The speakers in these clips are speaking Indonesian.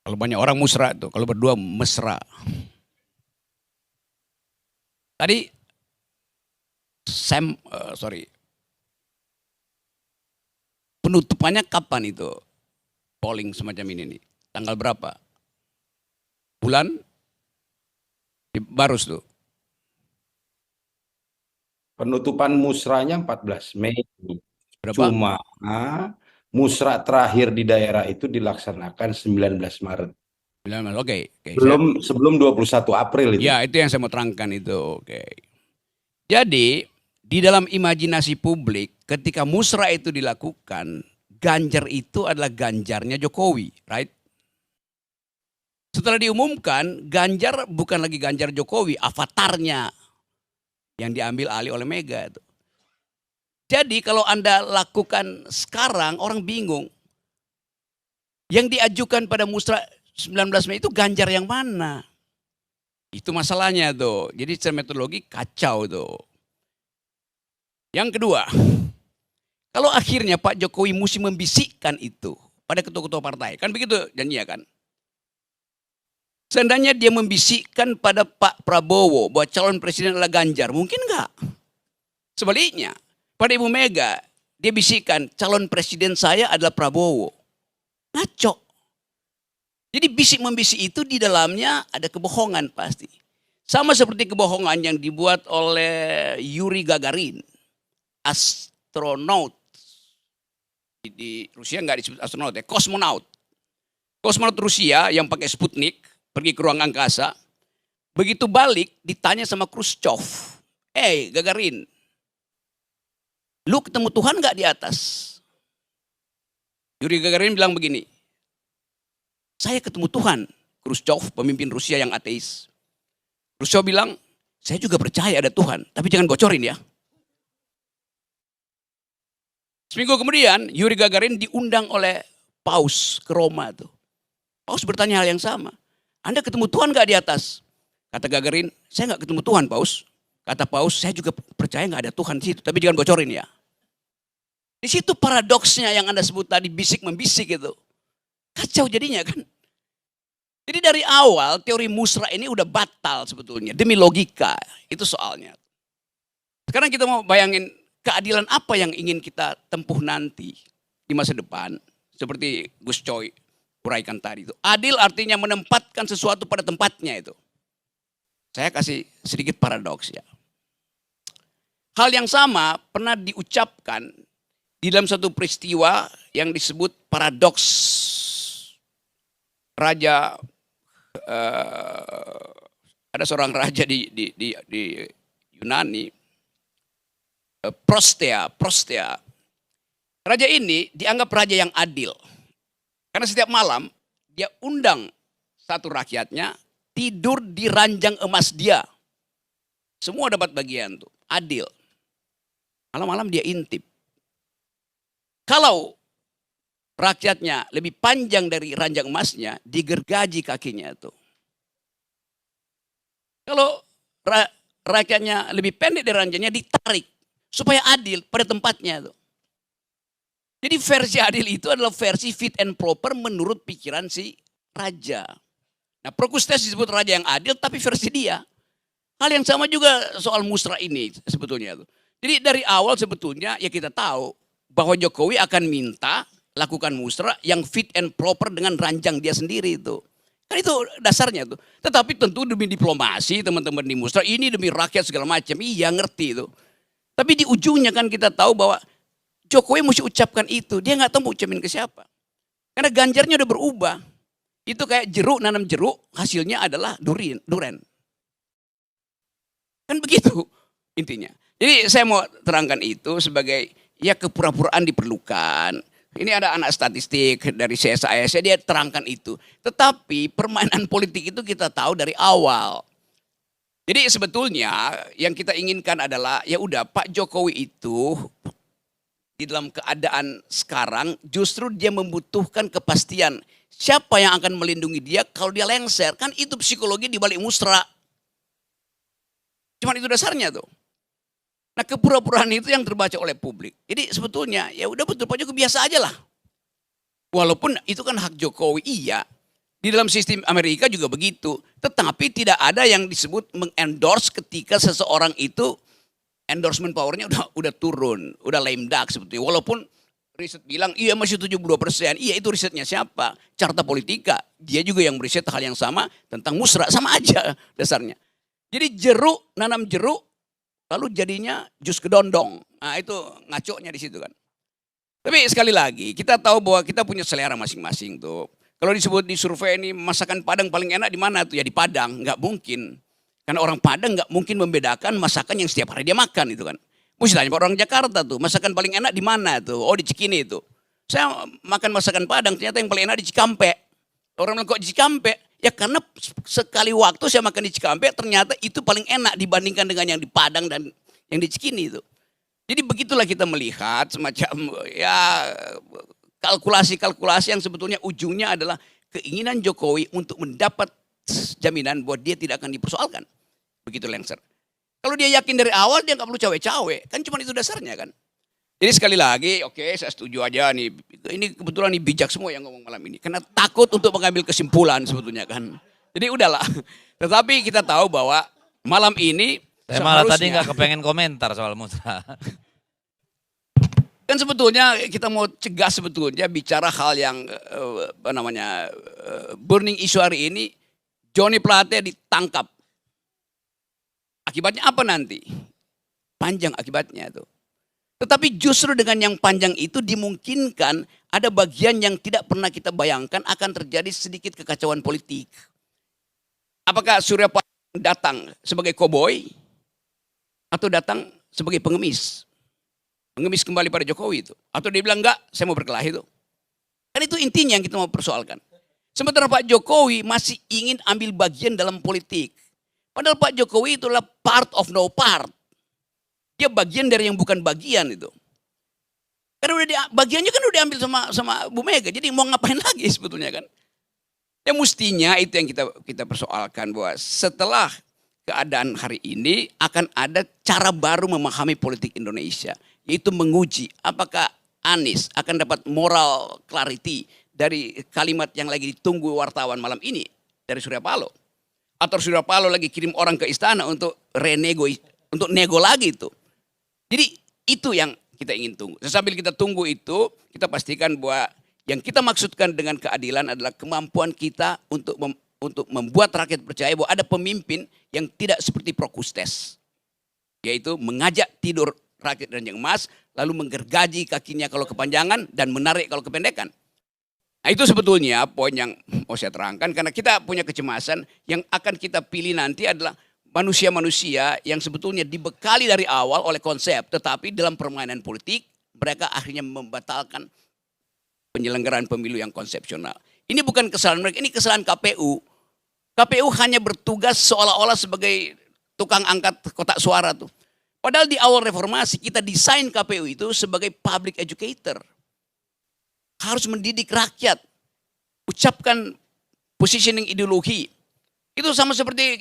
Kalau banyak orang musra tuh, kalau berdua mesra. Tadi penutupannya kapan itu polling semacam ini nih? Tanggal berapa? Bulan? Barus tuh. Penutupan musranya 14 Mei. Berapa? Cuma musra terakhir di daerah itu dilaksanakan 19 Maret. Oke. Sebelum 21 April itu. Ya, itu yang saya mau terangkan itu. Oke. Jadi, di dalam imajinasi publik, ketika musra itu dilakukan, Ganjar itu adalah Ganjarnya Jokowi, right? Setelah diumumkan, Ganjar bukan lagi Ganjar Jokowi, avatarnya yang diambil alih oleh Mega itu. Jadi kalau Anda lakukan sekarang, orang bingung. Yang diajukan pada musra 19 Mei itu Ganjar yang mana? Itu masalahnya tuh. Jadi secara metodologi kacau tuh. Yang kedua, kalau akhirnya Pak Jokowi mesti membisikkan itu pada ketua-ketua partai, kan begitu janjinya kan? Seandainya dia membisikkan pada Pak Prabowo bahwa calon presiden adalah Ganjar, mungkin enggak? Sebaliknya, pada Ibu Mega, dia bisikkan calon presiden saya adalah Prabowo. Ngaco. Jadi bisik-membisik itu di dalamnya ada kebohongan pasti. Sama seperti kebohongan yang dibuat oleh Yuri Gagarin, astronaut. Di Rusia nggak disebut astronaut ya, kosmonaut. Kosmonaut Rusia yang pakai Sputnik, pergi ke ruang angkasa. Begitu balik, ditanya sama Khrushchev. Gagarin, lu ketemu Tuhan nggak di atas? Yuri Gagarin bilang begini, saya ketemu Tuhan. Khrushchev, pemimpin Rusia yang ateis. Khrushchev bilang, saya juga percaya ada Tuhan, tapi jangan bocorin ya. Seminggu kemudian, Yuri Gagarin diundang oleh Paus ke Roma tuh. Paus bertanya hal yang sama. Anda ketemu Tuhan nggak di atas? Kata Gagarin, saya nggak ketemu Tuhan, Paus. Kata Paus, saya juga percaya nggak ada Tuhan di situ, tapi jangan bocorin ya. Di situ paradoksnya yang Anda sebut tadi, bisik-membisik itu. Kacau jadinya kan. Jadi dari awal teori musra ini udah batal sebetulnya. Demi logika, itu soalnya. Sekarang kita mau bayangin keadilan apa yang ingin kita tempuh nanti di masa depan. Seperti Gus Coy uraikan tadi itu. Adil artinya menempatkan sesuatu pada tempatnya itu. Saya kasih sedikit paradoks ya. Hal yang sama pernah diucapkan di dalam satu peristiwa yang disebut paradoks raja. Ada seorang raja di Yunani, Prostea. Raja ini dianggap raja yang adil. Karena setiap malam dia undang satu rakyatnya tidur di ranjang emas dia. Semua dapat bagian tuh, adil. Malam-malam dia intip. Kalau rakyatnya lebih panjang dari ranjang emasnya, digergaji kakinya tuh. Kalau rakyatnya lebih pendek dari ranjangnya, ditarik. Supaya adil pada tempatnya tuh. Jadi versi adil itu adalah versi fit and proper menurut pikiran si raja. Nah, Prokustes disebut raja yang adil tapi versi dia. Hal yang sama juga soal musra ini sebetulnya tuh. Jadi dari awal sebetulnya ya kita tahu bahwa Jokowi akan minta lakukan musra yang fit and proper dengan ranjang dia sendiri itu. Kan itu dasarnya tuh. Tetapi tentu demi diplomasi teman-teman di musra ini demi rakyat segala macam. Iya ngerti itu. Tapi di ujungnya kan kita tahu bahwa Jokowi mesti ucapkan itu. Dia nggak tahu mau ucapin ke siapa. Karena Ganjarnya udah berubah. Itu kayak jeruk, nanam jeruk, hasilnya adalah duren. Kan begitu intinya. Jadi saya mau terangkan itu sebagai ya kepura-puraan diperlukan. Ini ada anak statistik dari CSIS, dia terangkan itu. Tetapi permainan politik itu kita tahu dari awal. Jadi sebetulnya yang kita inginkan adalah ya udah Pak Jokowi itu di dalam keadaan sekarang justru dia membutuhkan kepastian siapa yang akan melindungi dia kalau dia lengser. Kan itu psikologi di balik musra. Cuman itu dasarnya tuh. Nah kepura-puraan itu yang terbaca oleh publik. Jadi sebetulnya ya udah betul Pak Jokowi biasa aja lah. Walaupun itu kan hak Jokowi iya. Di dalam sistem Amerika juga begitu. Tetapi tidak ada yang disebut mengendorse ketika seseorang itu endorsement powernya udah turun, udah lame duck sebetulnya. Walaupun riset bilang iya masih 72%. Iya itu risetnya siapa? Carta Politika. Dia juga yang riset hal yang sama tentang musra, sama aja dasarnya. Jadi jeruk, nanam jeruk, lalu jadinya jus kedondong. Nah itu ngaconya di situ kan. Tapi sekali lagi kita tahu bahwa kita punya selera masing-masing tuh. Kalau disebut di survei ini masakan Padang paling enak di mana tuh? Ya di Padang, nggak mungkin. Karena orang Padang nggak mungkin membedakan masakan yang setiap hari dia makan itu kan. Mesti tanya orang Jakarta tuh, masakan paling enak di mana tuh? Oh di Cikini itu. Saya makan masakan Padang, ternyata yang paling enak di Cikampek. Orang bilang kok di Cikampek? Ya karena sekali waktu saya makan di Cikampek, ternyata itu paling enak dibandingkan dengan yang di Padang dan yang di Cikini itu. Jadi begitulah kita melihat semacam ya kalkulasi-kalkulasi yang sebetulnya ujungnya adalah keinginan Jokowi untuk mendapat jaminan bahwa dia tidak akan dipersoalkan. Begitu Lengser. Kalau dia yakin dari awal dia nggak perlu cawe-cawe, kan cuma itu dasarnya kan. Jadi sekali lagi, oke, saya setuju aja nih. Ini kebetulan nih bijak semua yang ngomong malam ini. Karena takut untuk mengambil kesimpulan sebetulnya kan. Jadi udahlah. Tetapi kita tahu bahwa malam ini saya malah tadi nggak kepengen komentar soal musra. Kan sebetulnya kita mau cegah sebetulnya bicara hal yang burning issue hari ini. Johnny Plate ditangkap. Akibatnya apa nanti? Panjang akibatnya itu. Tetapi justru dengan yang panjang itu dimungkinkan ada bagian yang tidak pernah kita bayangkan akan terjadi sedikit kekacauan politik. Apakah Surya Paloh datang sebagai koboi atau datang sebagai pengemis? Mengemis kembali pada Jokowi itu. Atau dia bilang enggak, saya mau berkelahi itu. Kan itu intinya yang kita mau persoalkan. Sementara Pak Jokowi masih ingin ambil bagian dalam politik. Padahal Pak Jokowi itulah part of no part. Dia bagian dari yang bukan bagian itu. Karena bagiannya kan udah diambil sama Bu Mega. Jadi mau ngapain lagi sebetulnya kan. Ya mestinya itu yang kita persoalkan bahwa setelah keadaan hari ini akan ada cara baru memahami politik Indonesia. Yaitu menguji apakah Anies akan dapat moral clarity dari kalimat yang lagi ditunggu wartawan malam ini dari Surya Paloh. Atau Surya Paloh lagi kirim orang ke istana untuk nego lagi itu. Jadi itu yang kita ingin tunggu. Sambil kita tunggu itu, kita pastikan bahwa yang kita maksudkan dengan keadilan adalah kemampuan kita untuk membuat rakyat percaya bahwa ada pemimpin yang tidak seperti Prokustes. Yaitu mengajak tidur rakyat dan yang emas, lalu menggergaji kakinya kalau kepanjangan dan menarik kalau kependekan. Nah itu sebetulnya poin yang mau saya terangkan, karena kita punya kecemasan yang akan kita pilih nanti adalah manusia-manusia yang sebetulnya dibekali dari awal oleh konsep, tetapi dalam permainan politik mereka akhirnya membatalkan penyelenggaraan pemilu yang konsepsional. Ini bukan kesalahan mereka, ini kesalahan KPU. KPU hanya bertugas seolah-olah sebagai tukang angkat kotak suara tuh. Padahal di awal reformasi kita desain KPU itu sebagai public educator. Harus mendidik rakyat. Ucapkan positioning ideologi. Itu sama seperti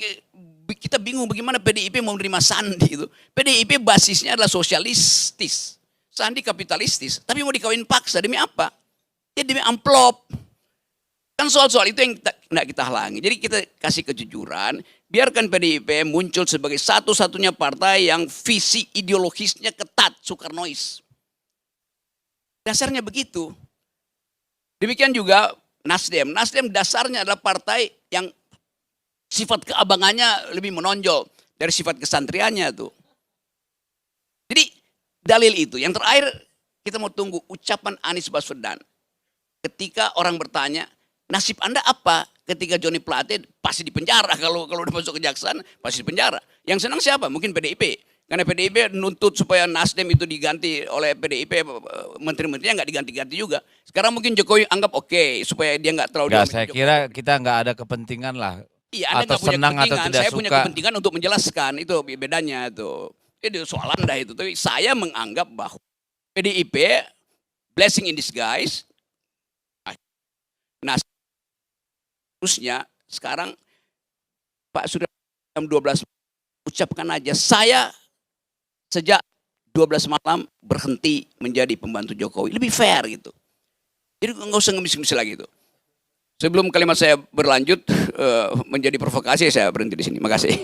kita bingung bagaimana PDIP mau menerima Sandi itu. PDIP basisnya adalah sosialistis. Sandi kapitalistis. Tapi mau dikawin paksa demi apa? Ya demi amplop. Kan soal-soal itu yang tidak kita halangi. Jadi kita kasih kejujuran. Biarkan PDIP muncul sebagai satu-satunya partai yang visi ideologisnya ketat, Soekarnois. Dasarnya begitu. Demikian juga Nasdem. Nasdem dasarnya adalah partai yang sifat keabangannya lebih menonjol dari sifat kesantriannya tuh. Jadi dalil itu. Yang terakhir kita mau tunggu ucapan Anies Baswedan. Ketika orang bertanya, nasib Anda apa? Ketika Johnny Plate pasti di penjara, kalau udah masuk kejaksaan pasti di penjara. Yang senang siapa? Mungkin PDIP. Karena PDIP nuntut supaya Nasdem itu diganti oleh PDIP, menteri-menterinya nggak diganti-ganti juga. Sekarang mungkin Jokowi anggap oke supaya dia nggak terlalu. Ya, saya kira kita nggak ada kepentingan lah. Iya, Anda atau nggak punya senang kepentingan. atau tidak saya suka. punya kepentingan untuk menjelaskan itu bedanya tuh. Itu soal Anda itu. Tapi saya menganggap bahwa PDIP blessing in disguise. Nah, terusnya sekarang Pak Surya jam 12 ucapkan aja saya sejak 12 malam berhenti menjadi pembantu Jokowi. Lebih fair gitu. Jadi nggak usah ngemis-ngemis lagi itu. Sebelum kalimat saya berlanjut menjadi provokasi, saya berhenti di sini. Makasih.